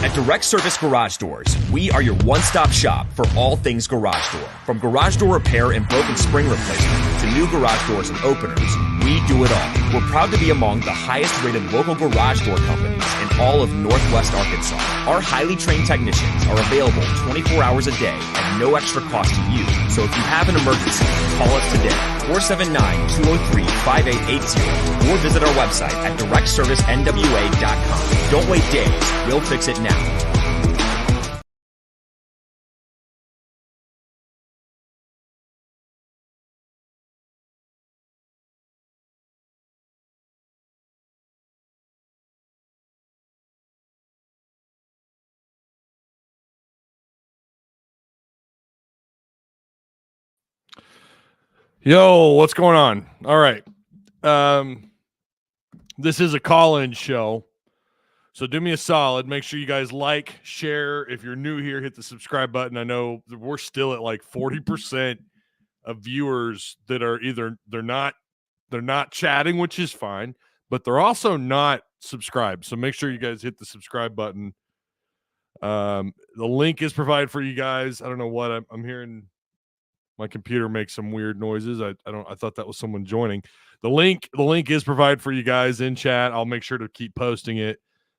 At Direct Service Garage Doors, we are your one-stop shop for all things garage door. From garage door repair and broken spring replacement to new garage doors and openers, we do it all. We're proud to be among the highest-rated local garage door companies in all of Northwest Arkansas. Our highly trained technicians are available 24 hours a day at no extra cost to you. So if you have an emergency, call us today, 479-203-5880, or visit our website at directservicenwa.com. Don't wait days. We'll fix it now. Yo, what's going on? All right. This is a call-in show. So do me a solid. Make sure you guys like, share. If you're new here, hit the subscribe button. I know we're still at like 40% of viewers that are either they're not chatting, which is fine, but they're also not subscribed. So make sure you guys hit the subscribe button. The link is provided for you guys. I don't know what I'm hearing. My computer makes some weird noises. I thought that was someone joining. The link is provided for you guys in chat. I'll make sure to keep posting it.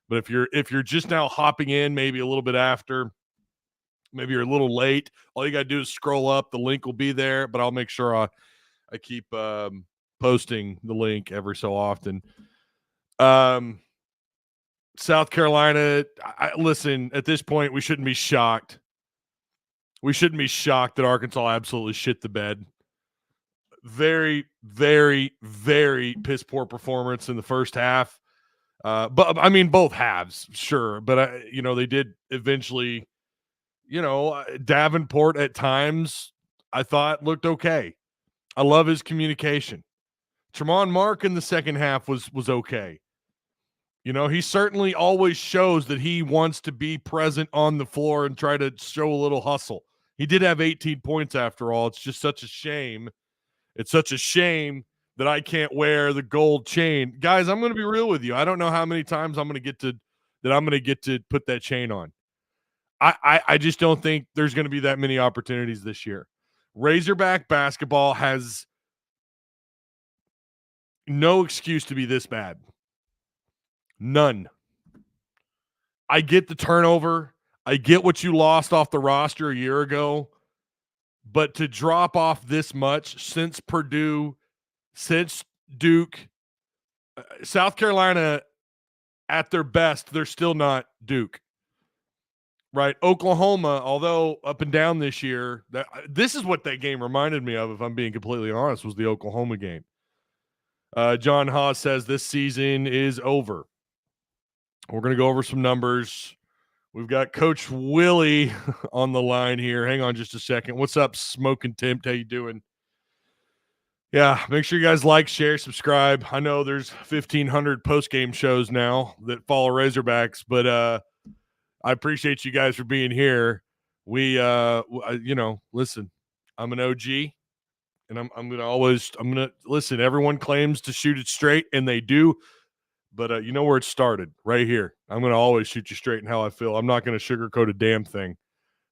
But if you're just now hopping in, maybe a little bit after, maybe you're a little late, all you got to do is scroll up. The link will be there, but I'll make sure I keep posting the link every so often. South Carolina, listen, at this point, we shouldn't be shocked. We shouldn't be shocked that Arkansas absolutely shit the bed. Very, very, very piss poor performance in the first half. But I mean, both halves, sure. But, they did eventually, Davenport at times, I thought looked okay. I love his communication. Tremont Mark in the second half was okay. He certainly always shows that he wants to be present on the floor and try to show a little hustle. He did have 18 points after all. It's just such a shame. It's such a shame that I can't wear the gold chain. Guys, I'm going to be real with you. I don't know how many times I'm going to get to put that chain on. I just don't think there's going to be that many opportunities this year. Razorback basketball has no excuse to be this bad. None. I get the turnover. I get what you lost off the roster a year ago. But to drop off this much since Purdue, since Duke, South Carolina, at their best, they're still not Duke. Right? Oklahoma, although up and down this year, this is what that game reminded me of, if I'm being completely honest, was the Oklahoma game. John Haas says this season is over. We're going to go over some numbers. We've got Coach Willie on the line here. Hang on just a second. What's up, Smoking Tim? How you doing? Yeah, make sure you guys like, share, subscribe. I know there's 1,500 post-game shows now that follow Razorbacks, but I appreciate you guys for being here. We, listen, I'm an OG, and I'm going to listen. Everyone claims to shoot it straight, and they do. But you know where it started, right here. I'm going to always shoot you straight in how I feel. I'm not going to sugarcoat a damn thing.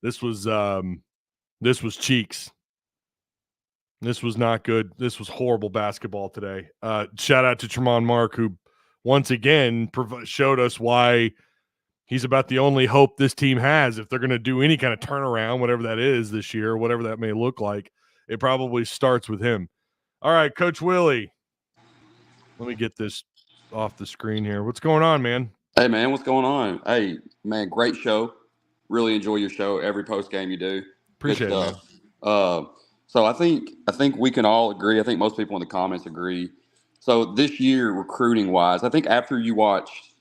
This was cheeks. This was not good. This was horrible basketball today. Shout out to Tremont Mark, who once again showed us why he's about the only hope this team has. If they're going to do any kind of turnaround, whatever that is this year, whatever that may look like, it probably starts with him. All right, Coach Willie. Let me get this off the screen here. What's going on, man? Hey, man, what's going on? Hey, man, great show. Really enjoy your show every post game you do. Appreciate it, man. So I think we can all agree. I think most people in the comments agree. So this year, recruiting wise, I think after you watch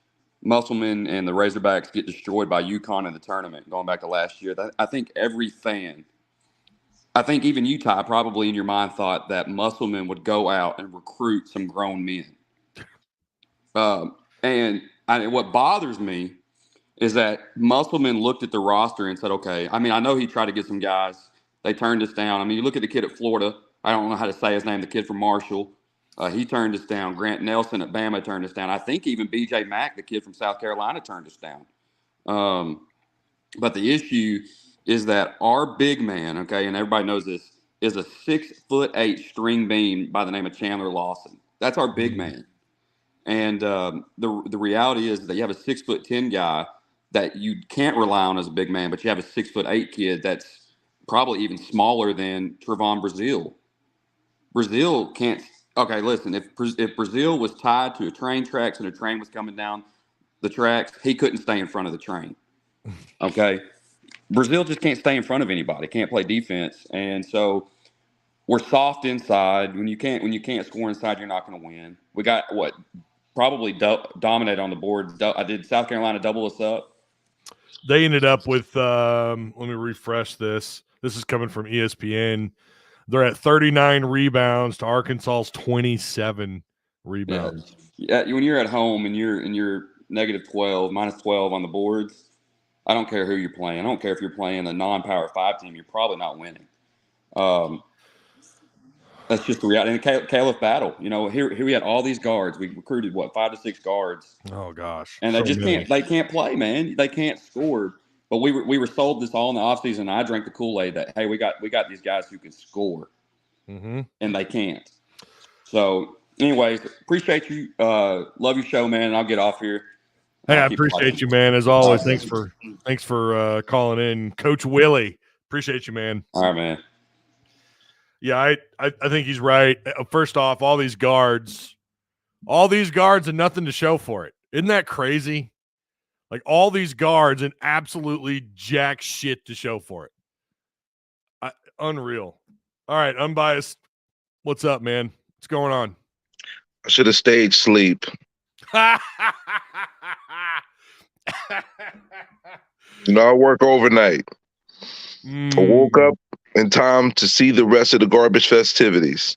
Musselman and the Razorbacks get destroyed by UConn in the tournament, going back to last year, I think every fan, I think even you, Ty, probably in your mind thought that Musselman would go out and recruit some grown men. And what bothers me is that Musselman looked at the roster and said, okay, I mean, I know he tried to get some guys. They turned us down. I mean, you look at the kid at Florida. I don't know how to say his name, the kid from Marshall. He turned us down. Grant Nelson at Bama turned us down. I think even B.J. Mack, the kid from South Carolina, turned us down. But the issue is that our big man, okay, and everybody knows this, is a 6'8" string bean by the name of Chandler Lawson. That's our big man. And the reality is that you have a 6'10" guy that you can't rely on as a big man, but you have a 6'8" kid that's probably even smaller than Trevon Brazile. Brazile can't. Okay, listen. If Brazile was tied to a train tracks and a train was coming down the tracks, he couldn't stay in front of the train. Okay, Brazile just can't stay in front of anybody. Can't play defense, and so we're soft inside. When you can't score inside, you're not going to win. We got what probably dominate on the board. Did South Carolina double us up? They ended up with. Let me refresh this. This is coming from ESPN. They're at 39 rebounds to Arkansas's 27 rebounds. Yeah, when you're at home and you're negative 12, minus 12 on the boards, I don't care who you're playing. I don't care if you're playing a non-Power 5 team. You're probably not winning. That's just the reality. And Caleb Battle, here we had all these guards. We recruited 5 to 6 guards. Oh gosh, and they can't play, man. They can't score. But we were sold this all in the offseason. I drank the Kool-Aid that, hey, we got these guys who can score, and they can't. So, anyways, appreciate you. Love your show, man. And I'll get off here. Hey, I appreciate you, man. As always, thanks for calling in, Coach Willie. Appreciate you, man. All right, man. Yeah, I think he's right. First off, all these guards and nothing to show for it. Isn't that crazy? Like all these guards and absolutely jack shit to show for it. Unreal. All right, unbiased. What's up, man? What's going on? I should have stayed asleep. I work overnight. I woke up in time to see the rest of the garbage festivities.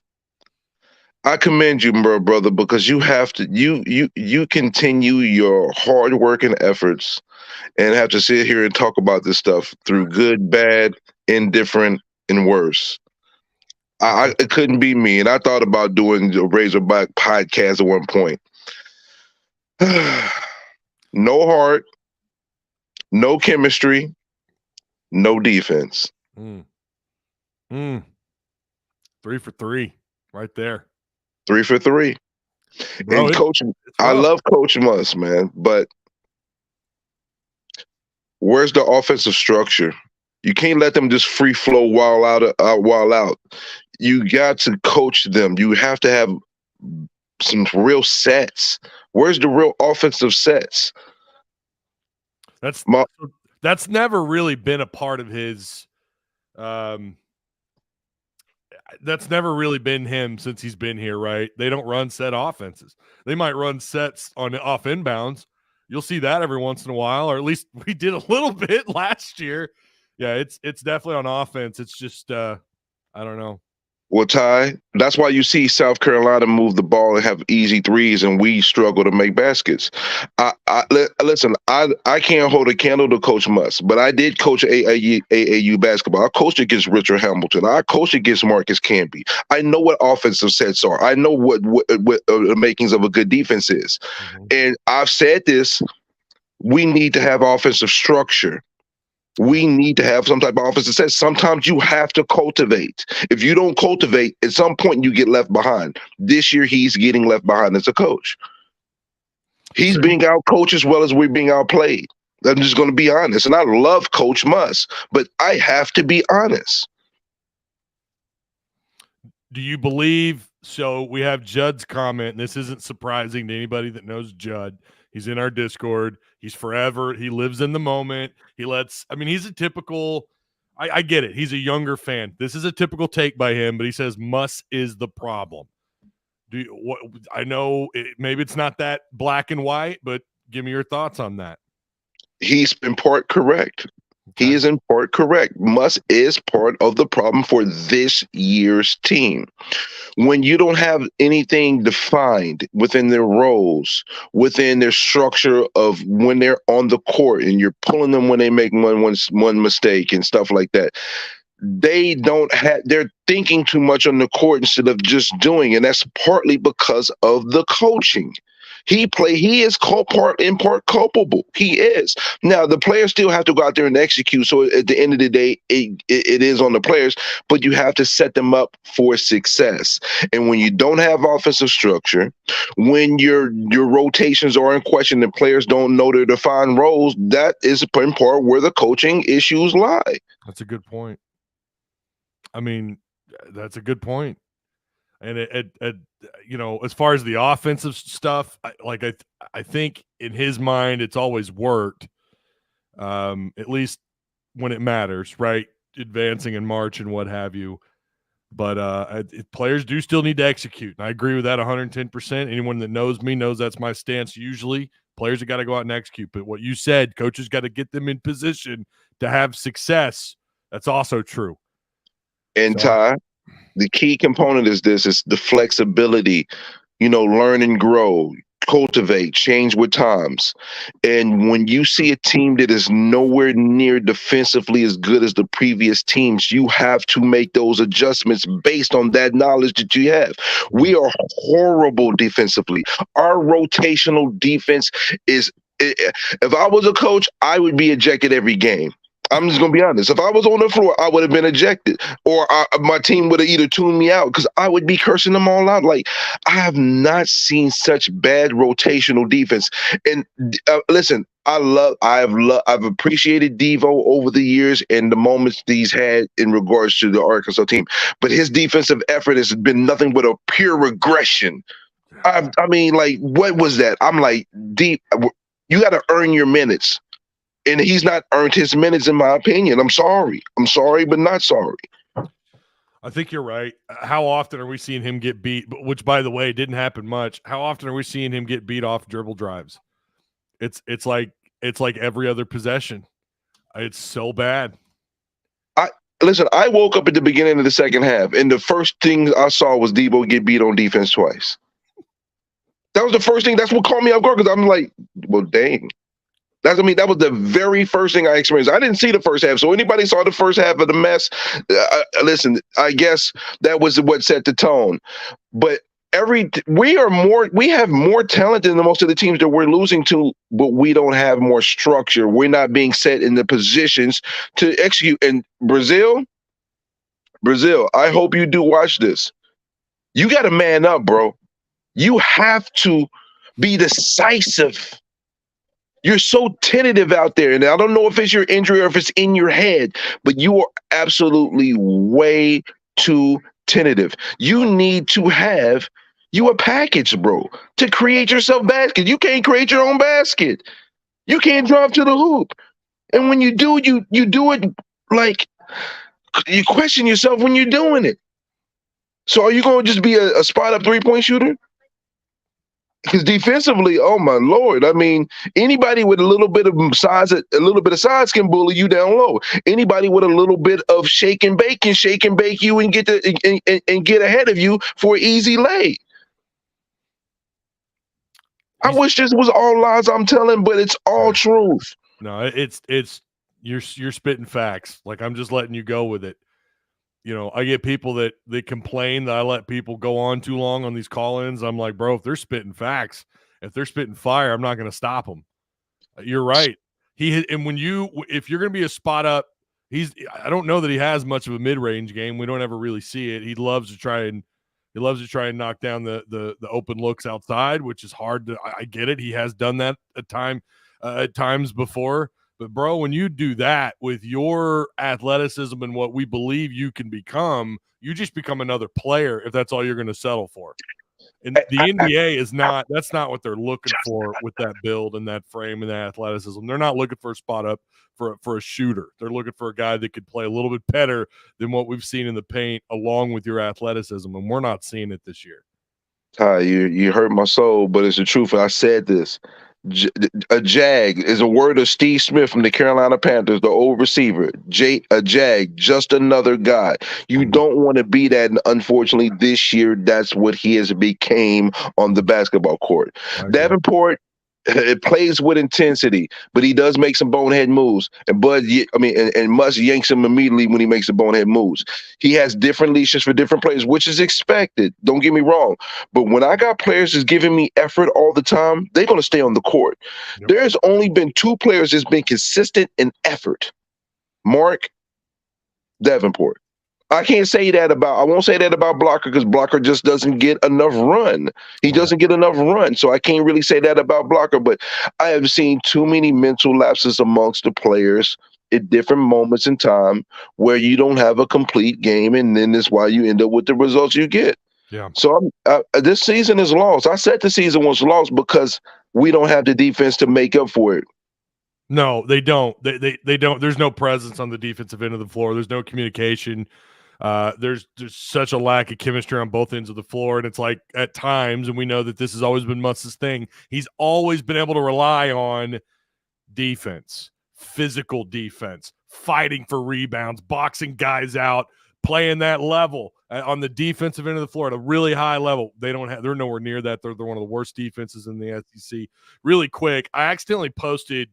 I commend you, brother, because you have to you continue your hard work and efforts and have to sit here and talk about this stuff through good, bad, indifferent, and worse. It couldn't be me. And I thought about doing a Razorback podcast at one point. No heart, no chemistry, no defense. 3 for 3 right there. 3 for 3. Bro, and coaching, I love Coach Muss, man, but where's the offensive structure? You can't let them just free flow while out. You got to coach them. You have to have some real sets. Where's the real offensive sets? That's never really been a part of his. That's never really been him since he's been here, right? They don't run set offenses. They might run sets off inbounds. You'll see that every once in a while, or at least we did a little bit last year. Yeah, it's definitely on offense. It's just I don't know. Well, Ty, that's why you see South Carolina move the ball and have easy threes, and we struggle to make baskets. Listen, I can't hold a candle to Coach Muss, but I did coach AAU basketball. I coached against Richard Hamilton. I coached against Marcus Camby. I know what offensive sets are. I know what the makings of a good defense is. And I've said this, we need to have offensive structure. We need to have some type of offensive set. Sometimes you have to cultivate. If you don't cultivate, at some point you get left behind. This year, he's getting left behind as a coach. He's being out-coached as well as we're being outplayed. I'm just going to be honest. And I love Coach Muss, but I have to be honest. Do you believe – so we have Judd's comment, and this isn't surprising to anybody that knows Judd. He's in our Discord. He's forever. He lives in the moment. He's a typical, I get it. He's a younger fan. This is a typical take by him, but he says Muss is the problem. I know maybe it's not that black and white, but give me your thoughts on that. He's in part correct. Okay. He is in part correct. Muss is part of the problem for this year's team. When you don't have anything defined within their roles, within their structure of when they're on the court, and you're pulling them when they make one mistake and stuff like that, they're thinking too much on the court instead of just doing, and that's partly because of the coaching. He is in part culpable. He is. Now the players still have to go out there and execute. So at the end of the day, it is on the players, but you have to set them up for success. And when you don't have offensive structure, when your rotations are in question and players don't know their defined roles, that is in part where the coaching issues lie. That's a good point. I mean, that's a good point. And as far as the offensive stuff, I think in his mind it's always worked, at least when it matters, right? Advancing in March and what have you. But players do still need to execute, and I agree with that 110%. Anyone that knows me knows that's my stance. Usually, players have got to go out and execute. But what you said, coaches got to get them in position to have success. That's also true. And Ty, the key component is the flexibility, learn and grow, cultivate, change with times. And when you see a team that is nowhere near defensively as good as the previous teams, you have to make those adjustments based on that knowledge that you have. We are horrible defensively. Our rotational defense is, if I was a coach, I would be ejected every game. I'm just going to be honest. If I was on the floor, I would have been ejected, or my team would have either tuned me out because I would be cursing them all out. Like, I have not seen such bad rotational defense. And listen, I've appreciated Devo over the years and the moments that he's had in regards to the Arkansas team, but his defensive effort has been nothing but a pure regression. I mean, like, what was that? I'm like, deep. You got to earn your minutes. And he's not earned his minutes, in my opinion. I'm sorry, but not sorry. I think you're right. How often are we seeing him get beat? Which, by the way, didn't happen much. How often are we seeing him get beat off dribble drives? It's like every other possession. It's so bad. Listen, I woke up at the beginning of the second half, and the first thing I saw was Debo get beat on defense twice. That was the first thing. That's what caught me off guard, because I'm like, well, dang. That was the very first thing I experienced. I didn't see the first half. So anybody saw the first half of the mess, listen, I guess that was what set the tone. But we have more talent than most of the teams that we're losing to, but we don't have more structure. We're not being set in the positions to execute. And Brazil, I hope you do watch this. You got to man up, bro. You have to be decisive. You're so tentative out there, and I don't know if it's your injury or if it's in your head, but you are absolutely way too tentative. You need to have a package, bro, to create yourself basket. You can't create your own basket. You can't drive to the hoop. And when you do, you do it like you question yourself when you're doing it. So are you going to just be a spot-up three-point shooter? Because defensively, oh my Lord! I mean, anybody with a little bit of size can bully you down low. Anybody with a little bit of shake and bake you and get ahead of you for an easy lay. I wish this was all lies I'm telling, but it's all truth. No, it's you're spitting facts. Like, I'm just letting you go with it. I get people that they complain that I let people go on too long on these call-ins. I'm like, bro, if they're spitting facts, if they're spitting fire, I'm not going to stop them. You're right. If you're going to be a spot up, I don't know that he has much of a mid-range game. We don't ever really see it. He loves to try and knock down the open looks outside, which is hard I get it. He has done that at times before. But, bro, when you do that with your athleticism and what we believe you can become, you just become another player if that's all you're going to settle for. And the NBA that's not what they're looking for with that build and that frame and that athleticism. They're not looking for a spot up for a shooter. They're looking for a guy that could play a little bit better than what we've seen in the paint along with your athleticism, and we're not seeing it this year. Ty, you hurt my soul, but it's the truth. I said this. A jag is a word of Steve Smith from the Carolina Panthers, the old receiver. A jag, just another guy. You don't want to be that, and unfortunately, this year, that's what he has became on the basketball court. Davenport it plays with intensity, but he does make some bonehead moves. And and Musk yanks him immediately when he makes the bonehead moves. He has different leashes for different players, which is expected. Don't get me wrong. But when I got players that's giving me effort all the time, they're going to stay on the court. Yep. There's only been 2 players that's been consistent in effort. Mark Davenport. I won't say that about Blocker because Blocker just doesn't get enough run. He doesn't get enough run. So I can't really say that about Blocker, but I have seen too many mental lapses amongst the players at different moments in time where you don't have a complete game, and then that's why you end up with the results you get. Yeah. So this season is lost. I said the season was lost because we don't have the defense to make up for it. No, they don't. They don't. There's no presence on the defensive end of the floor. There's no communication. There's such a lack of chemistry on both ends of the floor, and it's like at times, and we know that this has always been Musk's thing, he's always been able to rely on defense, physical defense, fighting for rebounds, boxing guys out, playing that level on the defensive end of the floor at a really high level. They're nowhere near that. They're one of the worst defenses in the SEC. Really quick, I accidentally posted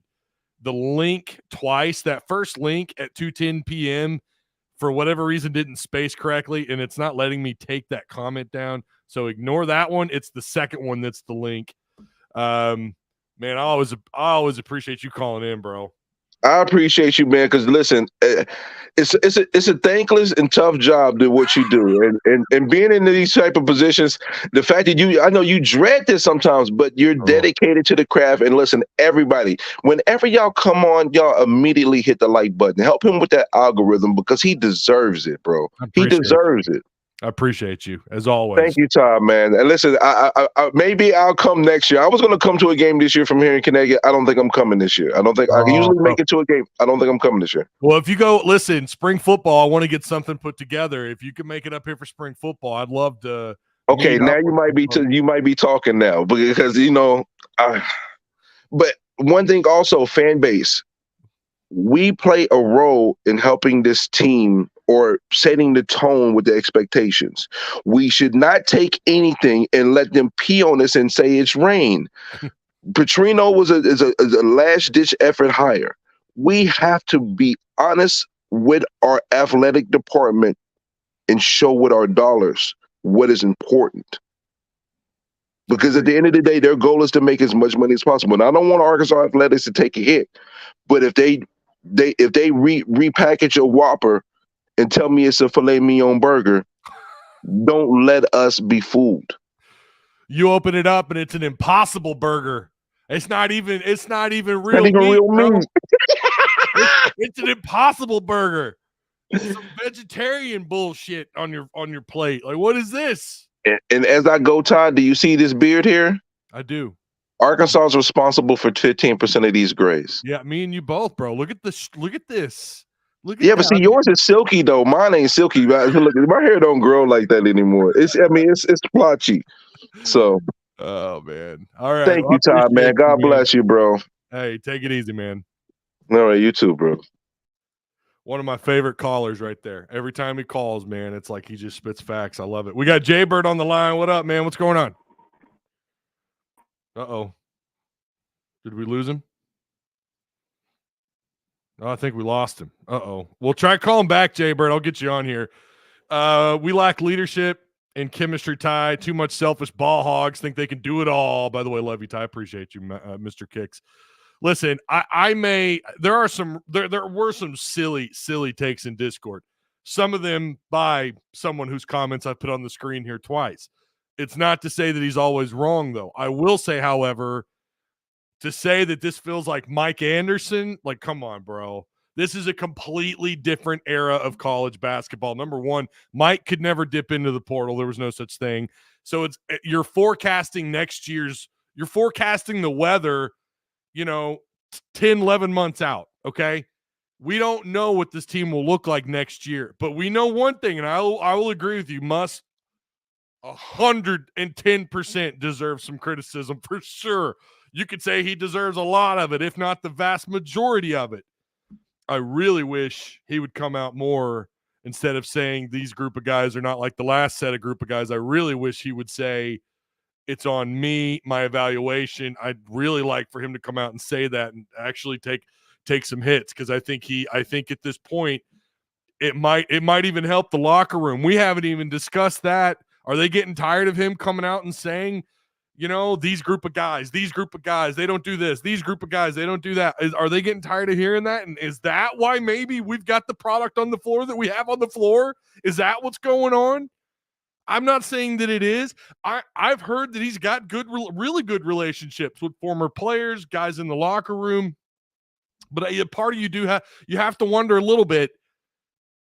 the link twice. That first link at 2:10 p.m. for whatever reason didn't space correctly, and it's not letting me take that comment down. So ignore that one. It's the second one that's the link. Man, I always appreciate you calling in, bro. I appreciate you, man, because listen, it's a thankless and tough job to what you do, and being in these type of positions. The fact that I know you dread this sometimes, but you're dedicated to the craft. And listen, everybody, whenever y'all come on, y'all immediately hit the like button. Help him with that algorithm because he deserves it, bro. He deserves it. I appreciate you as always. Thank you, Tom, man. And listen, I maybe I'll come next year. I was going to come to a game this year from here in Connecticut. I don't think I'm coming this year. I don't think I can usually make it to a game. I don't think I'm coming this year. Well, if you go, listen, spring football, I want to get something put together. If you can make it up here for spring football, I'd love to. Okay, now you might be talking now because but one thing also, fan base, we play a role in helping this team or setting the tone with the expectations. We should not take anything and let them pee on us and say it's rain. Petrino is a last-ditch effort hire. We have to be honest with our athletic department and show with our dollars what is important. Because at the end of the day, their goal is to make as much money as possible. And I don't want Arkansas Athletics to take a hit, but if they repackage a Whopper and tell me it's a filet mignon burger, don't let us be fooled. You open it up and it's an Impossible Burger. It's not even real meat. It's an Impossible Burger. It's some vegetarian bullshit on your plate. Like, what is this? And as I go, Todd, do you see this beard here? I do. Arkansas is responsible for 15% of these grays. Yeah, me and you both, bro. Look at this. Look at this. But see, yours is silky though. Mine ain't silky. Look, my hair don't grow like that anymore. It's splotchy. So. Oh man. All right. Thank you, Todd, man. God bless you, bro. Hey, take it easy, man. All right, you too, bro. One of my favorite callers right there. Every time he calls, man, it's like he just spits facts. I love it. We got Jaybird on the line. What up, man? What's going on? Uh-oh. Did we lose him? Oh, I think we lost him. Uh-oh. We'll try calling back, Jaybird. I'll get you on here. We lack leadership and chemistry, Ty. Too much selfish ball hogs. Think they can do it all. By the way, love you, Ty. Appreciate you, Mr. Kicks. Listen, there were some silly takes in Discord. Some of them by someone whose comments I put on the screen here twice. It's not to say that he's always wrong, though. I will say, however, to say that this feels like Mike Anderson, like, come on, bro. This is a completely different era of college basketball. Number one, Mike could never dip into the portal. There was no such thing. So you're forecasting you're forecasting the weather, 10, 11 months out, okay? We don't know what this team will look like next year, but we know one thing, and I will agree with you, Musk 110% deserves some criticism for sure. You could say he deserves a lot of it, if not the vast majority of it. I really wish he would come out more instead of saying these group of guys are not like the last set of group of guys. I really wish he would say It's on me, my evaluation. I'd really like for him to come out and say that and actually take some hits, because I think at this point it might even help the locker room. We haven't even discussed that. Are they getting tired of him coming out and saying, these group of guys, they don't do this. These group of guys, they don't do that. Are they getting tired of hearing that? And is that why maybe we've got the product on the floor that we have on the floor? Is that what's going on? I'm not saying that it is. I've heard that he's got really good relationships with former players, guys in the locker room. But part of you have to wonder a little bit,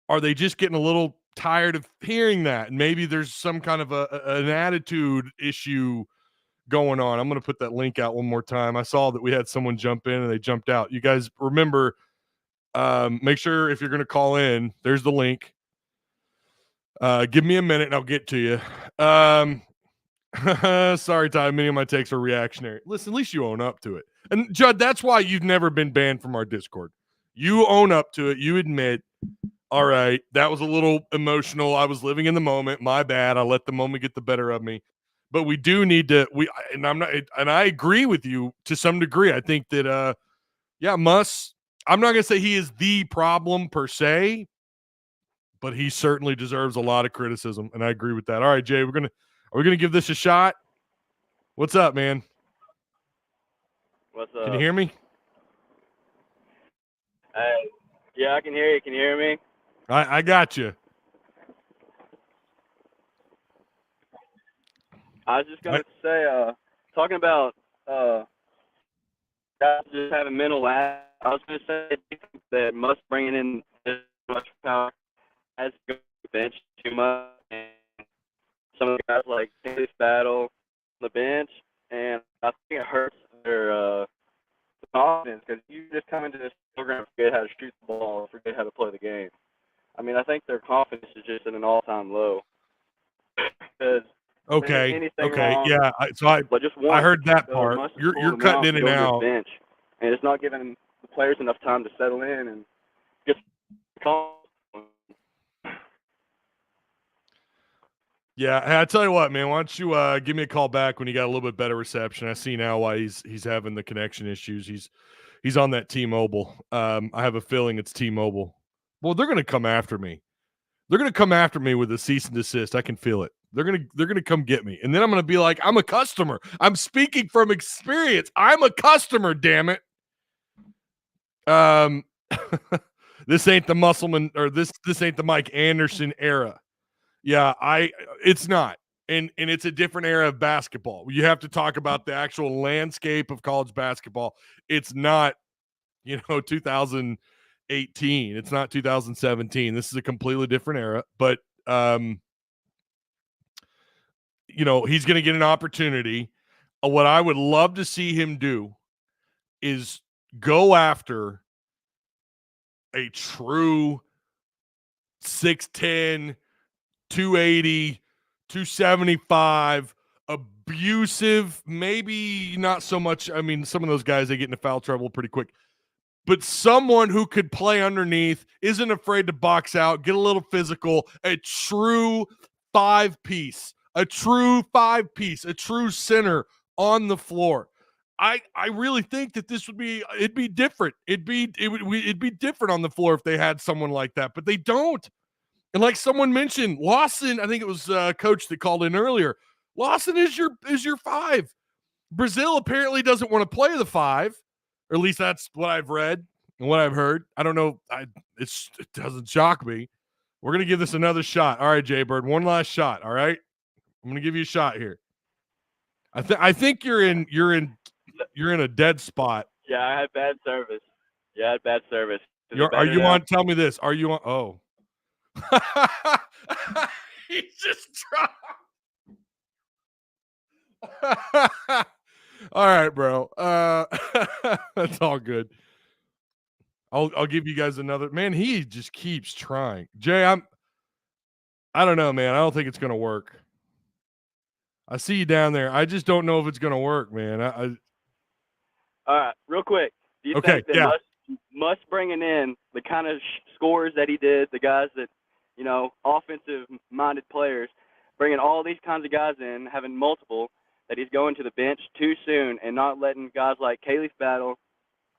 are they just getting a little tired of hearing that? And maybe there's some kind of an attitude issue going on. I'm going to put that link out one more time. I saw that we had someone jump in and they jumped out. You guys remember, make sure if you're going to call in, there's the link. Give me a minute and I'll get to you. Sorry, Ty. Many of my takes are reactionary. Listen, at least you own up to it. And Judd, that's why you've never been banned from our Discord. You own up to it. You admit, all right, that was a little emotional. I was living in the moment. My bad. I let the moment get the better of me. But we do need to. I agree with you to some degree. I think that, Muss. I'm not gonna say he is the problem per se, but he certainly deserves a lot of criticism, and I agree with that. All right, Jay, are we gonna give this a shot? What's up, man? What's up? Can you hear me? Yeah, I can hear you. Can you hear me? I got you. I was just going to say, talking about guys just having mental lag, I was going to say that Muss bringing in this much power has to go to the bench too much. And some of the guys like Davis Battle on the bench, and I think it hurts their confidence, because you just come into this program and forget how to shoot the ball and forget how to play the game. I mean, I think their confidence is just at an all-time low. Okay. Wrong, yeah. I heard that part. You're cutting in and out. Bench, and it's not giving the players enough time to settle in and get calm. Yeah, hey, I tell you what, man. Why don't you give me a call back when you got a little bit better reception? I see now why he's having the connection issues. He's on that T-Mobile. I have a feeling it's T-Mobile. Well, they're going to come after me. They're going to come after me with a cease and desist. I can feel it. They're gonna come get me, and then I'm gonna be like, I'm a customer. I'm speaking from experience. I'm a customer. Damn it. This ain't the Musselman, or this ain't the Mike Anderson era. Yeah, it's not. And it's a different era of basketball. You have to talk about the actual landscape of college basketball. It's not, 2018. It's not 2017. This is a completely different era. But he's going to get an opportunity. What I would love to see him do is go after a true 6'10", 280, 275, abusive, maybe not so much. I mean, some of those guys, they get into foul trouble pretty quick. But someone who could play underneath, isn't afraid to box out, get a little physical, a true five-piece, a true center on the floor. I really think that it'd be different. It'd be different on the floor if they had someone like that, but they don't. And like someone mentioned, Lawson, I think it was Coach that called in earlier. Lawson is your five. Brazil apparently doesn't want to play the five, or at least that's what I've read and what I've heard. I don't know. It doesn't shock me. We're gonna give this another shot. All right, Jaybird, one last shot. All right, I'm gonna give you a shot here. I think you're in a dead spot. Yeah, I had bad service. Are you on? Tell me this. Are you on? Oh. He's just trying. All right, bro. That's all good. I'll give you guys another. Man, he just keeps trying. Jay, I don't know, man. I don't think it's gonna work. I see you down there. I just don't know if it's gonna work, man. All right, real quick. Do you think that Muss bringing in the kind of scores that he did, the guys that, offensive-minded players, bringing all these kinds of guys in, having multiple, that he's going to the bench too soon and not letting guys like Khalif Battle,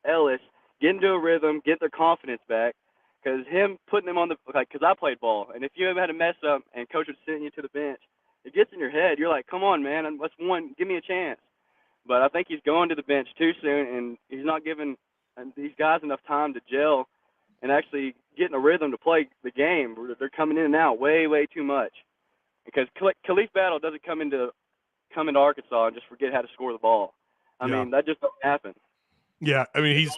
Ellis get into a rhythm, get their confidence back. Because him putting them on the – because I played ball, and if you ever had a mess up and coach would send you to the bench, it gets in your head. You're like, come on, man, let's give me a chance. But I think he's going to the bench too soon, and he's not giving these guys enough time to gel and actually get in a rhythm to play the game. They're coming in and out way, way too much. Because Khalif Battle doesn't come into Arkansas and just forget how to score the ball. I mean, that just doesn't happen. Yeah, I mean, it's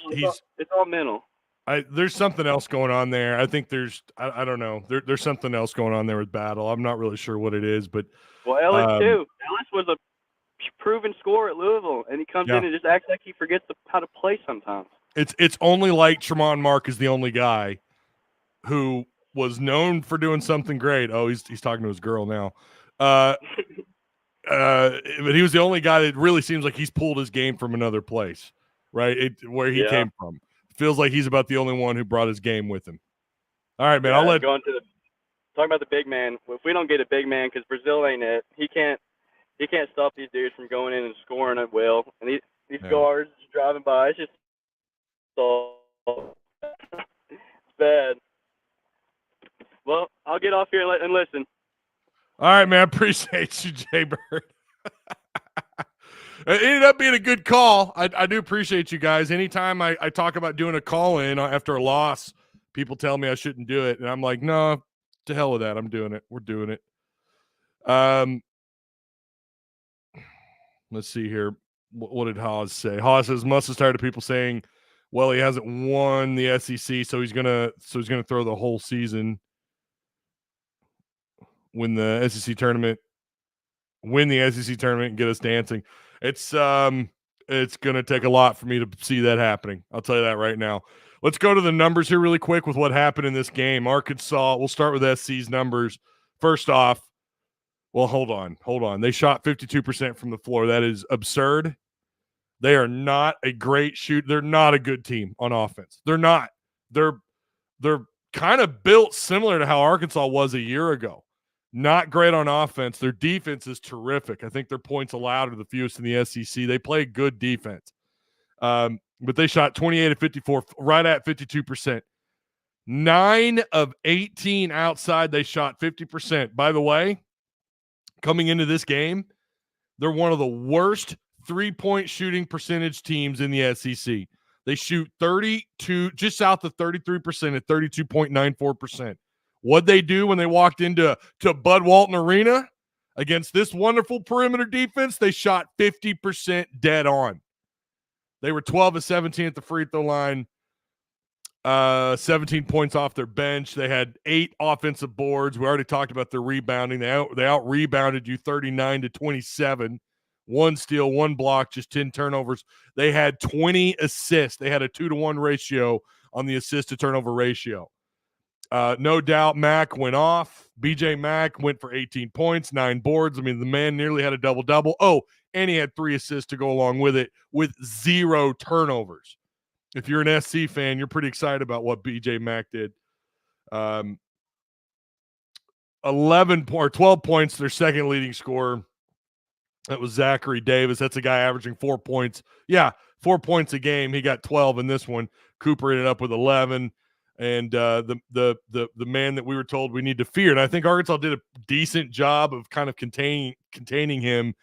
all mental. There's something else going on there. I think I don't know. There's something else going on there with Battle. I'm not really sure what it is, but Ellis too. Ellis was a proven scorer at Louisville, and he comes in and just acts like he forgets how to play sometimes. It's only like Tremont Mark is the only guy who was known for doing something great. Oh, he's talking to his girl now. But he was the only guy that really seems like he's pulled his game from another place, right? Where he came from. Feels like he's about the only one who brought his game with him. All right, man. Talking about the big man. If we don't get a big man, because Brazil ain't it, he can't stop these dudes from going in and scoring at will. And these guards driving by, it's just so it's bad. Well, I'll get off here and listen. All right, man. Appreciate you, jbird. It ended up being a good call. I do appreciate you guys. Anytime I talk about doing a call-in after a loss, people tell me I shouldn't do it. And I'm like, no, to hell with that. I'm doing it. We're doing it. Let's see here. What did Haas say? Haas says, Muss is tired of people saying, well, he hasn't won the SEC, so he's gonna throw the whole season. Win the SEC tournament and get us dancing. It's going to take a lot for me to see that happening. I'll tell you that right now. Let's go to the numbers here really quick with what happened in this game. Arkansas, we'll start with SC's numbers. First off, well, hold on. They shot 52% from the floor. That is absurd. They are not a great shoot. They're not a good team on offense. They're not. They're kind of built similar to how Arkansas was a year ago. Not great on offense. Their defense is terrific. I think their points allowed are the fewest in the SEC. They play good defense. But they shot 28 of 54, right at 52%. 9 of 18 outside, they shot 50%. By the way, coming into this game, they're one of the worst three-point shooting percentage teams in the SEC. They shoot 32, just south of 33% at 32.94%. What'd they do when they walked into Bud Walton Arena against this wonderful perimeter defense? They shot 50% dead on. They were 12 of 17 at the free throw line, 17 points off their bench. They had 8 offensive boards. We already talked about their rebounding. They out-rebounded you 39-27. 1 steal, 1 block, just 10 turnovers. They had 20 assists. They had a 2-to-1 ratio on the assist-to-turnover ratio. No doubt Mack went off. BJ Mack went for 18 points, 9 boards. I mean, the man nearly had a double-double. Oh, and he had 3 assists to go along with it with 0 turnovers. If you're an SC fan, you're pretty excited about what BJ Mack did. 12 points, their second leading scorer. That was Zachary Davis. That's a guy averaging 4 points. Yeah, 4 points a game. He got 12 in this one. Cooper ended up with 11. And the man that we were told we need to fear. And I think Arkansas did a decent job of kind of containing him,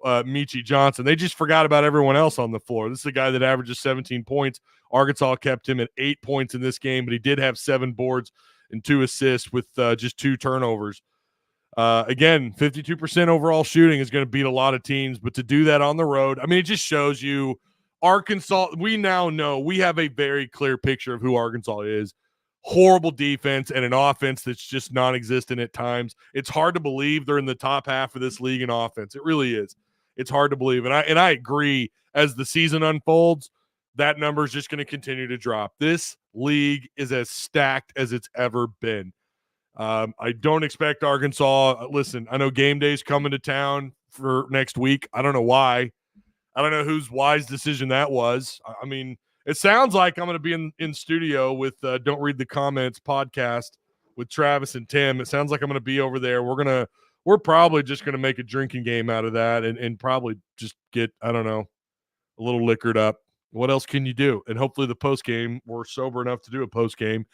Michi Johnson. They just forgot about everyone else on the floor. This is a guy that averages 17 points. Arkansas kept him at 8 points in this game, but he did have 7 boards and 2 assists with just 2 turnovers. Again, 52% overall shooting is going to beat a lot of teams, but to do that on the road, I mean, it just shows you Arkansas. We now know, we have a very clear picture of who Arkansas is. Horrible defense and an offense that's just non-existent at times. It's hard to believe they're in the top half of this league in offense. It really is. It's hard to believe. And I agree, as the season unfolds, that number is just going to continue to drop. This league is as stacked as it's ever been. I don't expect Arkansas. Listen, I know game day's coming to town for next week. I don't know why. I don't know whose wise decision that was. I mean, it sounds like I'm going to be in studio with Don't Read the Comments podcast with Travis and Tim. It sounds like I'm going to be over there. We're going we're probably just going to make a drinking game out of that and probably just get, I don't know, a little liquored up. What else can you do? And hopefully the post game, we're sober enough to do a post game.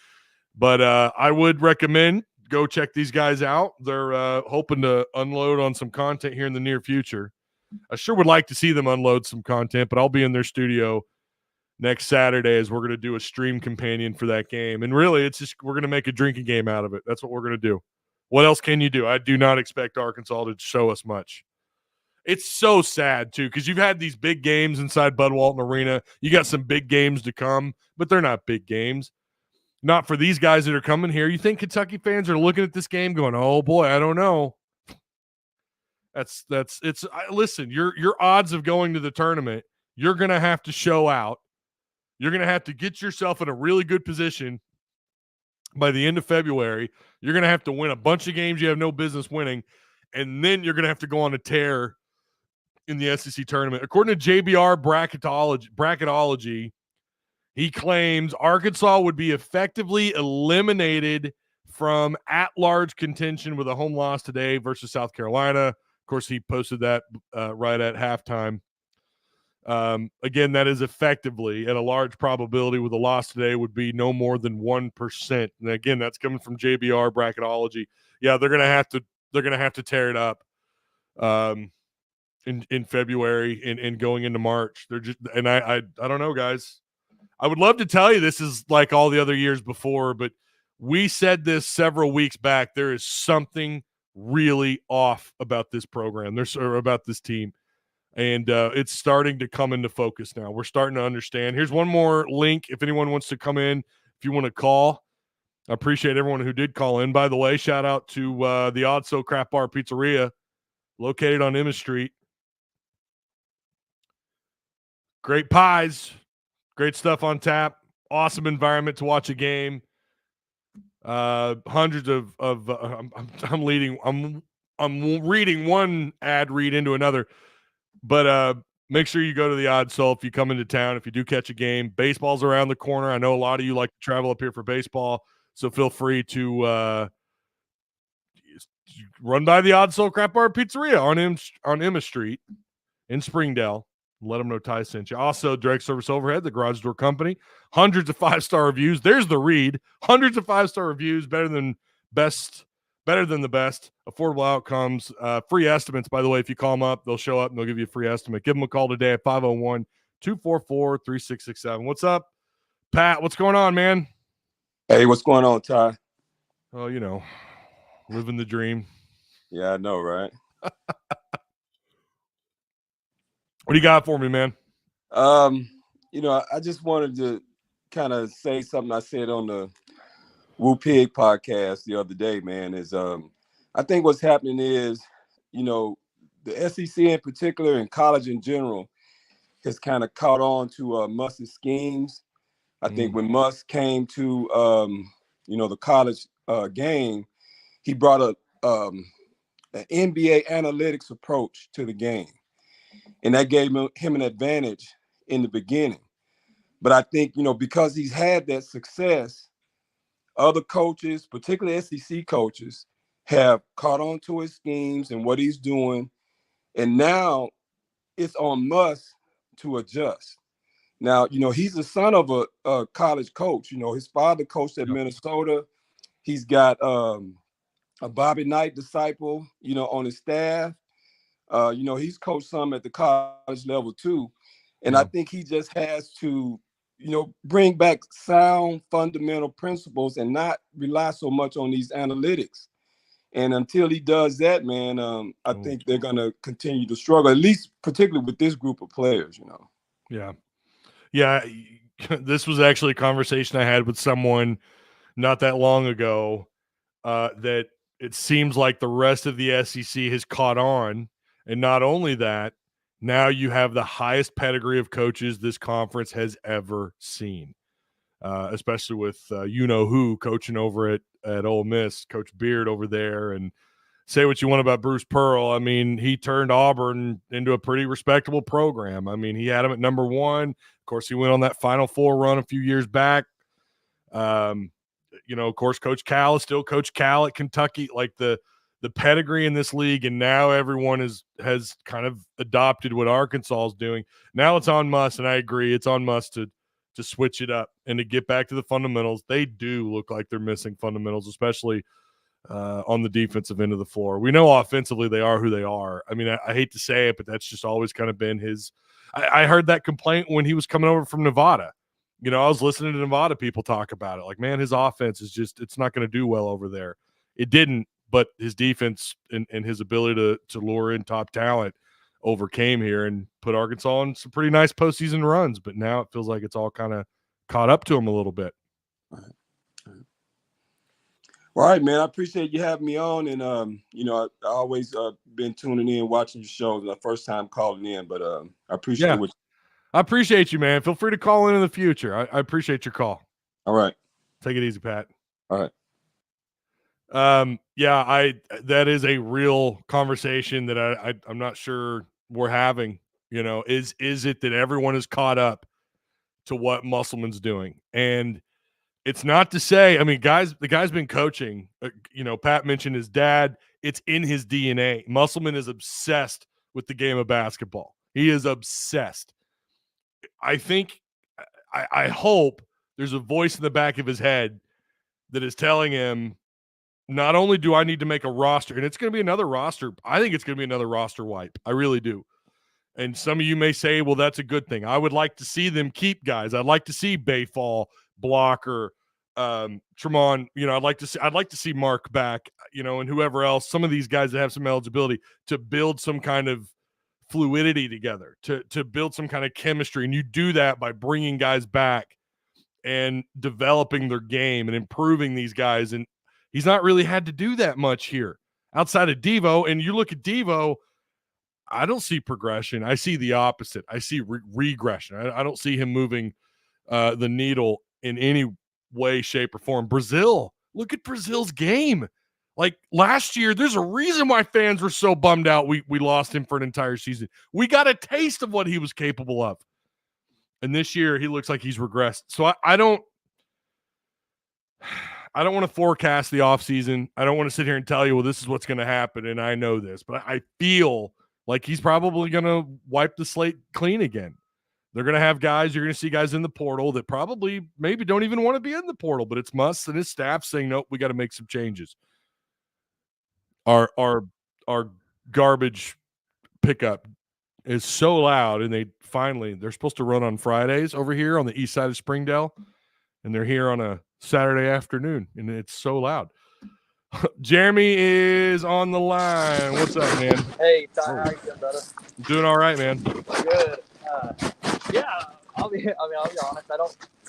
But I would recommend go check these guys out. They're hoping to unload on some content here in the near future. I sure would like to see them unload some content, but I'll be in their studio next Saturday as we're going to do a stream companion for that game. And really, it's just we're going to make a drinking game out of it. That's what we're going to do. What else can you do? I do not expect Arkansas to show us much. It's so sad, too, because you've had these big games inside Bud Walton Arena. You got some big games to come, but they're not big games. Not for these guys that are coming here. You think Kentucky fans are looking at this game going, oh, boy, I don't know. Listen, your odds of going to the tournament, you're going to have to show out. You're going to have to get yourself in a really good position by the end of February. You're going to have to win a bunch of games you have no business winning, and then you're going to have to go on a tear in the SEC tournament. According to JBR bracketology, he claims Arkansas would be effectively eliminated from at-large contention with a home loss today versus South Carolina. Of course, he posted that right at halftime. Again, that is effectively, at a large probability with a loss today, would be no more than 1%. And again, that's coming from JBR bracketology. Yeah, they're gonna have to tear it up in February and going into March. They're just, and I don't know, guys. I would love to tell you this is like all the other years before, but we said this several weeks back. There is something really off about this program. About this team. And it's starting to come into focus now. We're starting to understand. Here's one more link if anyone wants to come in, if you want to call. I appreciate everyone who did call in. By the way, shout out to the Odd So Crap Bar Pizzaria, located on Emma Street. Great pies, great stuff on tap, awesome environment to watch a game. Hundreds of I'm reading one ad read into another. But make sure you go to the Odd Soul if you come into town, if you do catch a game. Baseball's around the corner. I know a lot of you like to travel up here for baseball, so feel free to run by the Odd Soul Crap Bar Pizzeria on Emma Street in Springdale. Let them know Ty sent you. Also, direct service overhead, the Garage Door Company. Hundreds of 5-star reviews. There's the read. Hundreds of 5-star reviews, better than the best, affordable outcomes, free estimates. By the way, if you call them up, they'll show up and they'll give you a free estimate. Give them a call today at 501-244-3667. What's up, Pat? What's going on, man? Hey, what's going on, Ty? Oh, living the dream. Yeah, I know, right? What do you got for me, man? I just wanted to kind of say something I said on the Woo Pig podcast the other day, man, is I think what's happening is, the SEC in particular and college in general has kind of caught on to Musk's schemes. I think when Musk came to, the college game, he brought an NBA analytics approach to the game. And that gave him an advantage in the beginning. But I think, because he's had that success, other coaches, particularly SEC coaches, have caught on to his schemes and what he's doing. And now it's on Musk to adjust. Now, he's the son of a college coach. His father coached at Minnesota. He's got a Bobby Knight disciple, on his staff. He's coached some at the college level too. And I think he just has to, bring back sound fundamental principles and not rely so much on these analytics. And until he does that, man, I think they're going to continue to struggle, at least particularly with this group of players, Yeah. Yeah. This was actually a conversation I had with someone not that long ago that it seems like the rest of the SEC has caught on. And not only that, now you have the highest pedigree of coaches this conference has ever seen, especially with who coaching over at Ole Miss, Coach Beard over there. And say what you want about Bruce Pearl. I mean, he turned Auburn into a pretty respectable program. I mean, he had him at number 1. Of course, he went on that Final Four run a few years back. Of course, Coach Cal is still Coach Cal at Kentucky. Like the the pedigree in this league, and now everyone has kind of adopted what Arkansas is doing. Now it's on Muss, and I agree, it's on Muss to switch it up and to get back to the fundamentals. They do look like they're missing fundamentals, especially on the defensive end of the floor. We know offensively they are who they are. I mean, I hate to say it, but that's just always kind of been his. I heard that complaint when he was coming over from Nevada. You know, I was listening to Nevada people talk about it. Like, man, his offense is just, it's not going to do well over there. It didn't, but his defense and his ability to lure in top talent overcame here and put Arkansas on some pretty nice postseason runs. But now it feels like it's all kind of caught up to him a little bit. All right, man. I appreciate you having me on. And, you know, I always been tuning in, watching your shows. My first time calling in, but I appreciate what I appreciate you, man. Feel free to call in the future. I appreciate your call. All right. Take it easy, Pat. All right. Yeah, that is a real conversation that I'm not sure we're having. You know, is it that everyone is caught up to what Musselman's doing? And it's not to say, I mean, the guy's been coaching. You know, Pat mentioned his dad. It's in his DNA. Musselman is obsessed with the game of basketball. He is obsessed. I think, I hope there's a voice in the back of his head that is telling him, not only do I need to make a roster, and it's going to be another roster. I think it's going to be another roster wipe. I really do. And some of you may say, well, that's a good thing. I would like to see them keep guys. I'd like to see Bayfall, Blocker, Tremont. You know, I'd like to see Mark back, you know, and whoever else, some of these guys that have some eligibility to build some kind of fluidity together, to build some kind of chemistry. And you do that by bringing guys back and developing their game and improving these guys. And he's not really had to do that much here outside of Devo. And you look at Devo, I don't see progression. I see the opposite. I see regression. I don't see him moving the needle in any way, shape, or form. Brazil, look at Brazil's game. Like last year, there's a reason why fans were so bummed out we lost him for an entire season. We got a taste of what he was capable of. And this year, he looks like he's regressed. So I don't want to forecast the offseason. I don't want to sit here and tell you, well, this is what's going to happen, and I know this. But I feel like he's probably going to wipe the slate clean again. They're going to have guys, you're going to see guys in the portal that probably maybe don't even want to be in the portal, but it's Muss and his staff saying, nope, we got to make some changes. Our garbage pickup is so loud, and they're supposed to run on Fridays over here on the east side of Springdale, and they're here on a Saturday afternoon, and it's so loud. Jeremy is on the line. What's up, man? Hey, Ty, how you doing, brother? Doing all right, man. Good. Yeah, I'll be honest. I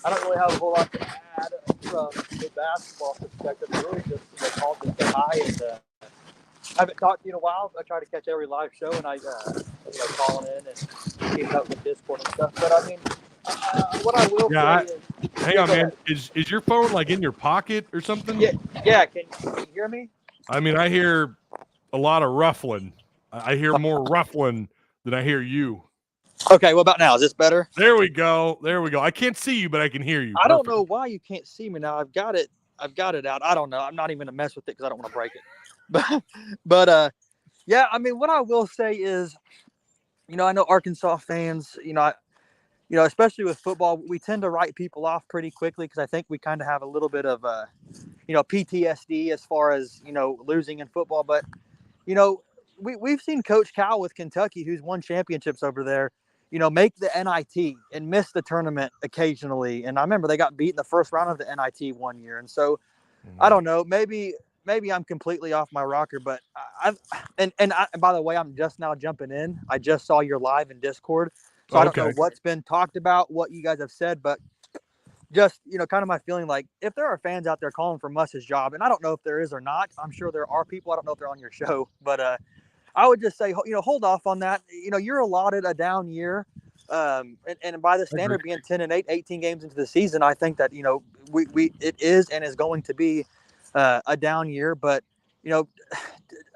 don't really have a whole lot to add from the basketball perspective. Really, just called to say hi, and I haven't talked to you in a while. I try to catch every live show, and I calling in and keeping up with Discord and stuff. But I mean, what I will say is, hang on, man. Is your phone like in your pocket or something? Yeah. Can you hear me? I mean, I hear a lot of ruffling. I hear more ruffling than I hear you. Okay, what about now? Is this better? There we go. I can't see you, but I can hear you. I don't know why you can't see me now. I've got it out. I don't know. I'm not even gonna mess with it because I don't want to break it. But yeah. I mean, what I will say is, I know Arkansas fans. Especially with football, we tend to write people off pretty quickly because I think we kind of have a little bit of PTSD as far as losing in football. But we've seen Coach Cal with Kentucky, who's won championships over there, make the NIT and miss the tournament occasionally. And I remember they got beat in the first round of the NIT one year. And so I don't know, maybe I'm completely off my rocker, but and by the way, I'm just now jumping in. I just saw your live in Discord. So I don't know what's been talked about, what you guys have said, but just, kind of my feeling, like if there are fans out there calling for Muss's job, and I don't know if there is or not, I'm sure there are people, I don't know if they're on your show, but I would just say, hold off on that. You're allotted a down year. And by the standard being 10-8, 18 games into the season, I think that, it is and is going to be a down year. But,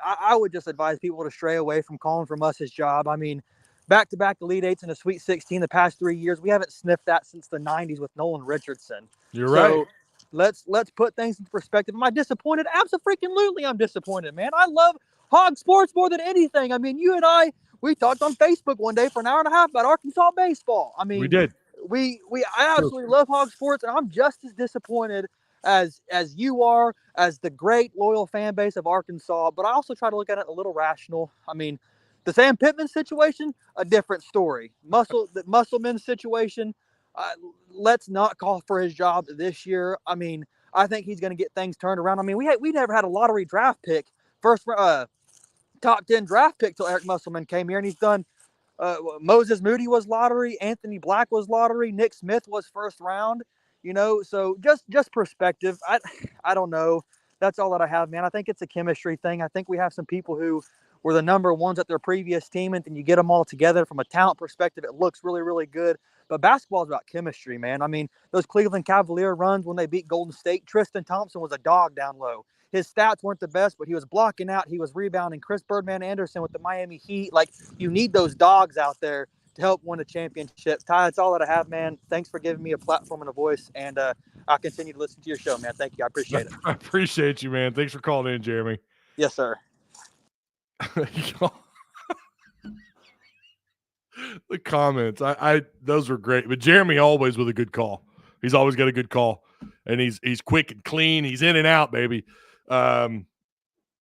I would just advise people to stray away from calling for Muss's job. I mean, back-to-back Elite Eights and a Sweet 16 the past 3 years. We haven't sniffed that since the 90s with Nolan Richardson. You're right. Let's put things into perspective. Am I disappointed? Absolutely, I'm disappointed, man. I love Hog Sports more than anything. I mean, you and I, we talked on Facebook one day for an hour and a half about Arkansas baseball. I mean, We did. I absolutely love Hog Sports, and I'm just as disappointed as you are, as the great loyal fan base of Arkansas. But I also try to look at it a little rational. I mean, the Sam Pittman situation, a different story. The Musselman situation, let's not call for his job this year. I mean, I think he's going to get things turned around. I mean, we never had a lottery draft pick, first top 10 draft pick till Eric Musselman came here, and he's done. Moses Moody was lottery, Anthony Black was lottery, Nick Smith was first round. So just perspective. I don't know. That's all that I have, man. I think it's a chemistry thing. I think we have some people who were the number ones at their previous team, and then you get them all together from a talent perspective. It looks really, really good. But basketball is about chemistry, man. I mean, those Cleveland Cavalier runs when they beat Golden State, Tristan Thompson was a dog down low. His stats weren't the best, but he was blocking out. He was rebounding. Chris Birdman Anderson with the Miami Heat. Like, you need those dogs out there to help win a championship. Ty, that's all that I have, man. Thanks for giving me a platform and a voice, and I'll continue to listen to your show, man. Thank you. I appreciate it. I appreciate you, man. Thanks for calling in, Jeremy. Yes, sir. The comments, those were great. But Jeremy always with a good call. He's always got a good call, and he's quick and clean. He's in and out, baby.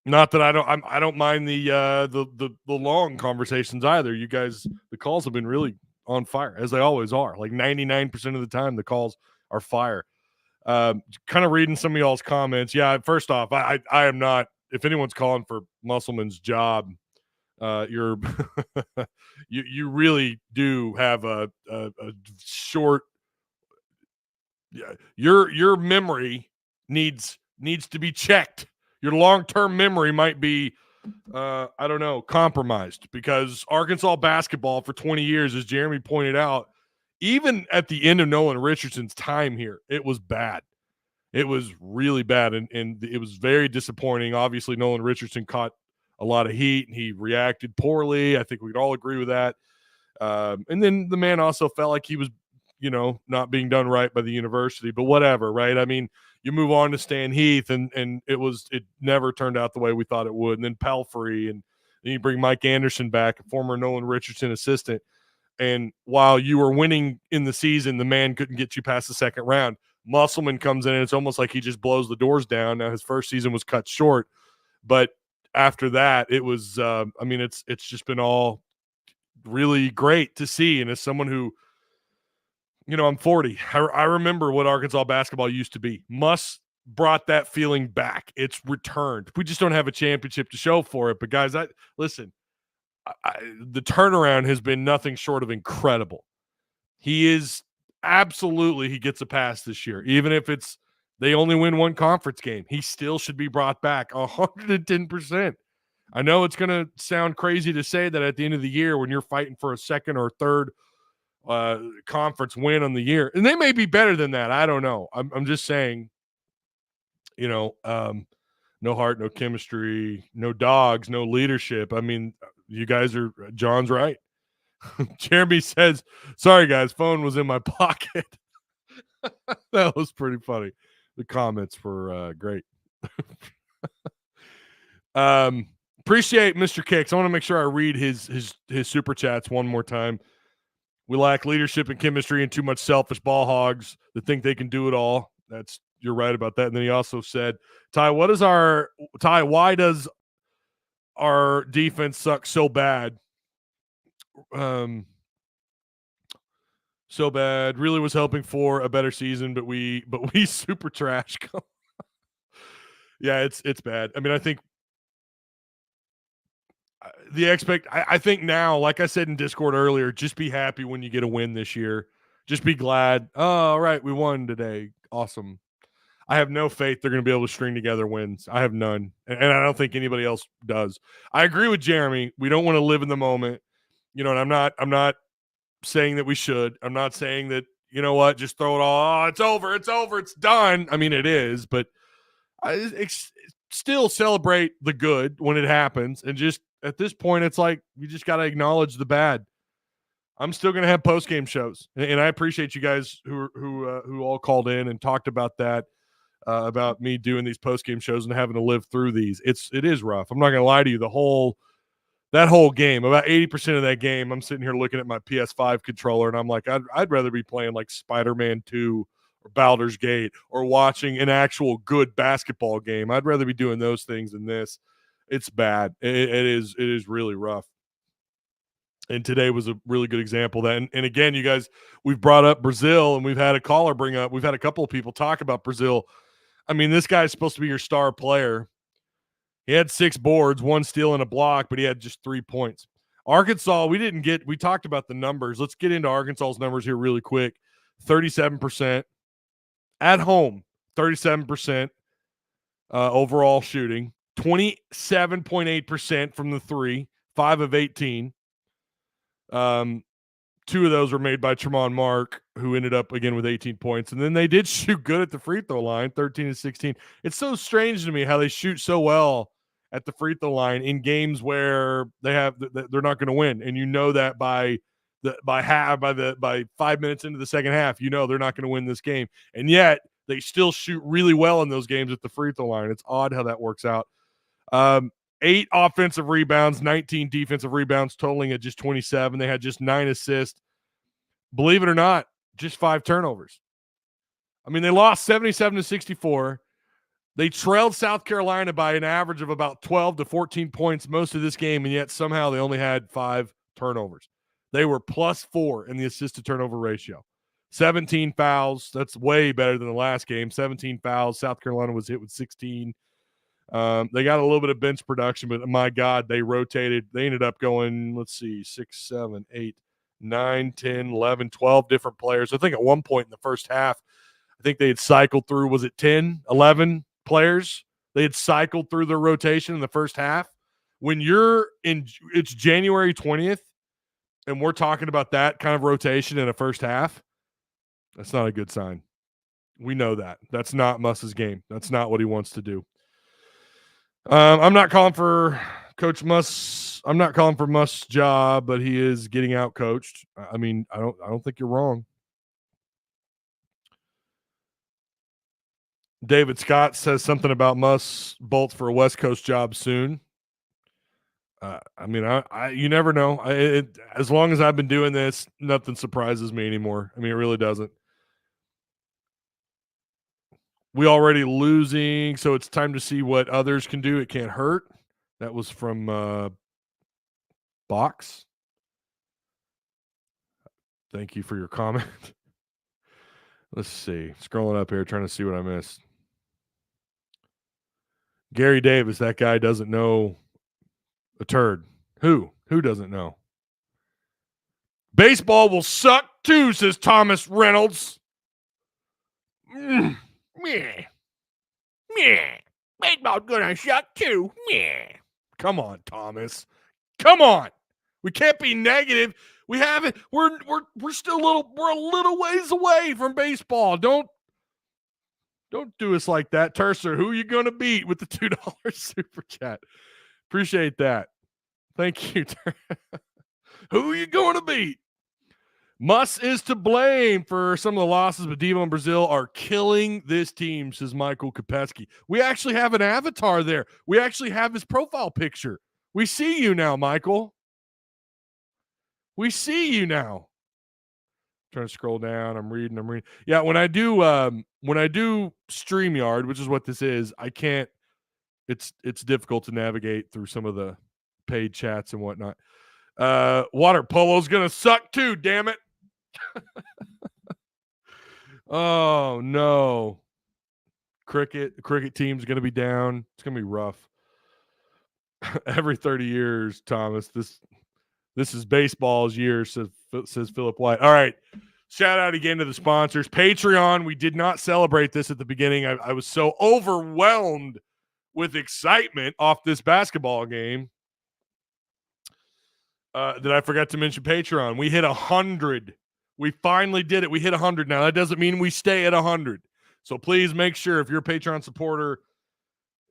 Not that I don't mind the long conversations either. You guys, the calls have been really on fire, as they always are. Like 99% of the time, the calls are fire. Kind of reading some of y'all's comments. Yeah, first off, I am not. If anyone's calling for Musselman's job, you're you really do have a short. Yeah, your memory needs to be checked. Your long-term memory might be, I don't know, compromised, because Arkansas basketball for 20 years, as Jeremy pointed out, even at the end of Nolan Richardson's time here, it was bad. It was really bad, and it was very disappointing. Obviously, Nolan Richardson caught a lot of heat, and he reacted poorly. I think we'd all agree with that. And then the man also felt like he was, not being done right by the university, but whatever, right? I mean, you move on to Stan Heath, and it never turned out the way we thought it would. And then Pelfrey, and then you bring Mike Anderson back, a former Nolan Richardson assistant. And while you were winning in the season, the man couldn't get you past the second round. Musselman comes in, and it's almost like he just blows the doors down. Now, his first season was cut short, but after that, it was, it's just been all really great to see. And as someone who, I'm 40. I remember what Arkansas basketball used to be. Muss brought that feeling back. It's returned. We just don't have a championship to show for it. But guys, listen, the turnaround has been nothing short of incredible. He gets a pass this year. Even if they only win one conference game, he still should be brought back 110%. I know it's going to sound crazy to say that at the end of the year, when you're fighting for a second or third conference win on the year, and they may be better than that. I don't know. I'm just saying, no heart, no chemistry, no dogs, no leadership. I mean, you guys John's right. Jeremy says, sorry guys, phone was in my pocket. That was pretty funny. The comments were great. Appreciate Mr. Kicks. I want to make sure I read his super chats one more time. We lack leadership and chemistry and too much selfish ball hogs that think they can do it all. You're right about that. And then he also said, Ty, why does our defense suck so bad? So bad. Really was hoping for a better season, but we super trash. Yeah, it's bad. I mean, I think I think now, like I said in Discord earlier, just be happy when you get a win this year. Just be glad. Oh, all right, we won today. Awesome. I have no faith they're going to be able to string together wins. I have none, and I don't think anybody else does. I agree with Jeremy. We don't want to live in the moment, and I'm not saying that we should. I'm not saying that, just throw it all. Oh, it's over. It's done. I mean, it is, but still celebrate the good when it happens, and just at this point, it's like you just got to acknowledge the bad. I'm still going to have post-game shows, and I appreciate you guys who all called in and talked about that. about me doing these post-game shows and having to live through these. It is rough. I'm not going to lie to you. That whole game, about 80% of that game, I'm sitting here looking at my PS5 controller, and I'm like, I'd rather be playing like Spider-Man 2 or Baldur's Gate or watching an actual good basketball game. I'd rather be doing those things than this. It's bad. It is really rough. And today was a really good example of that. And again, you guys, we've brought up Brazil, and we've had a caller bring up, we've had a couple of people talk about Brazil. I mean, this guy's supposed to be your star player. He had 6 boards, 1 steal and a block, but he had just 3 points. Arkansas, we talked about the numbers. Let's get into Arkansas's numbers here really quick. 37% at home, 37% overall shooting, 27.8% from the 3, 5 of 18. 2 of those were made by Tremont Mark, who ended up again with 18 points. And then they did shoot good at the free throw line, 13 and 16. It's so strange to me how they shoot so well at the free throw line in games where they're not going to win, and you know that by 5 minutes into the second half, you know they're not going to win this game, and yet they still shoot really well in those games at the free throw line. It's odd how that works out. 8 offensive rebounds, 19 defensive rebounds, totaling at just 27. They had just 9 assists. Believe it or not, just 5 turnovers. I mean, they lost 77-64. They trailed South Carolina by an average of about 12 to 14 points most of this game, and yet somehow they only had 5 turnovers. They were +4 in the assist-to-turnover ratio. 17 fouls. That's way better than the last game. 17 fouls. South Carolina was hit with 16. They got a little bit of bench production, but my God, they rotated. They ended up going, 6, 7, 8, 9, 10, 11, 12 different players. I think at one point in the first half, I think they had cycled through, was it 10, 11 players? They had cycled through their rotation in the first half. When it's January 20th, and we're talking about that kind of rotation in a first half, that's not a good sign. We know that. That's not Muss's game. That's not what he wants to do. I'm not calling for Coach Muss. I'm not calling for Muss' job, but he is getting out coached. I mean, I don't think you're wrong. David Scott says something about Muss bolts for a West Coast job soon. I mean, you never know. As long as I've been doing this, nothing surprises me anymore. I mean, it really doesn't. We already losing, so it's time to see what others can do. It can't hurt. That was from Box. Thank you for your comment. Let's see. Scrolling up here, trying to see what I missed. Gary Davis, that guy doesn't know a turd. Who doesn't know? Baseball will suck too, says Thomas Reynolds. Meh. Baseball's gonna suck too. Meh. Come on, Thomas. Come on. We can't be negative. We haven't. We're still we're a little ways away from baseball. Don't do us like that. Tercer, who are you going to beat with the $2 super chat? Appreciate that. Thank you. Who are you going to beat? Muss is to blame for some of the losses, but Devo and Brazil are killing this team, says Michael Kopetsky. We actually have an avatar there. We actually have his profile picture. We see you now, Michael. We see you now. Trying to scroll down. I'm reading. Yeah, when I do StreamYard, which is what this is, I can't. It's difficult to navigate through some of the paid chats and whatnot. Water polo's gonna suck too. Damn it! Oh no! Cricket team's gonna be down. It's gonna be rough. Every 30 years, Thomas. This is baseball's year, says Philip White. All right. Shout out again to the sponsors. Patreon, we did not celebrate this at the beginning. I was so overwhelmed with excitement off this basketball game that I forgot to mention Patreon. We hit 100. We finally did it. We hit 100 now. That doesn't mean we stay at 100. So please make sure if you're a Patreon supporter,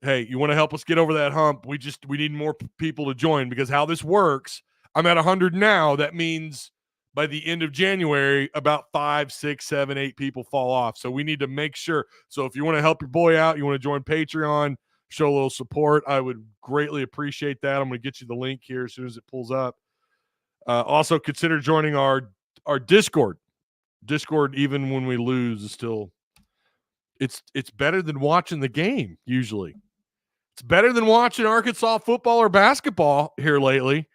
hey, you want to help us get over that hump, we need more people to join, because how this works, I'm at 100 now. That means by the end of January, about 5, 6, 7, 8 people fall off. So we need to make sure. So if you want to help your boy out, you want to join Patreon, show a little support, I would greatly appreciate that. I'm going to get you the link here as soon as it pulls up. Also, consider joining our Discord. Discord, even when we lose, is still it's better than watching the game. Usually, it's better than watching Arkansas football or basketball here lately.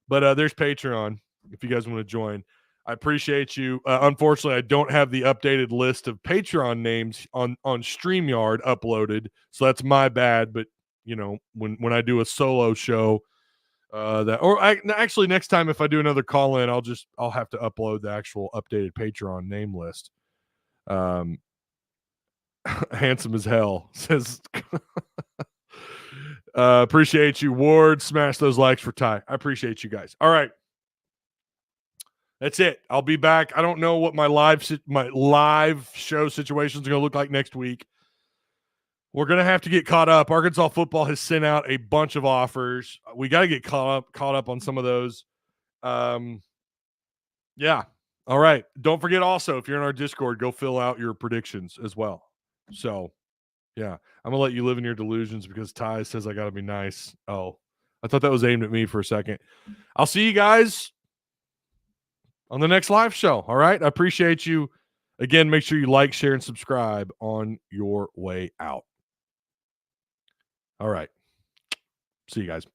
But there's Patreon if you guys want to join. I appreciate you. Unfortunately, I don't have the updated list of Patreon names on StreamYard uploaded, so that's my bad. But you know, when I do a solo show, actually next time if I do another call in, I'll have to upload the actual updated Patreon name list. Handsome as hell says. Appreciate you, Ward. Smash those likes for Ty. I appreciate you guys. All right. That's it. I'll be back. I don't know what my live show situation is going to look like next week. We're going to have to get caught up. Arkansas football has sent out a bunch of offers. We got to get caught up on some of those. Yeah. All right. Don't forget also, if you're in our Discord, go fill out your predictions as well. So, yeah, I'm going to let you live in your delusions because Ty says I got to be nice. Oh, I thought that was aimed at me for a second. I'll see you guys on the next live show. All right. I appreciate you. Again, make sure you like, share, and subscribe on your way out. All right. See you guys.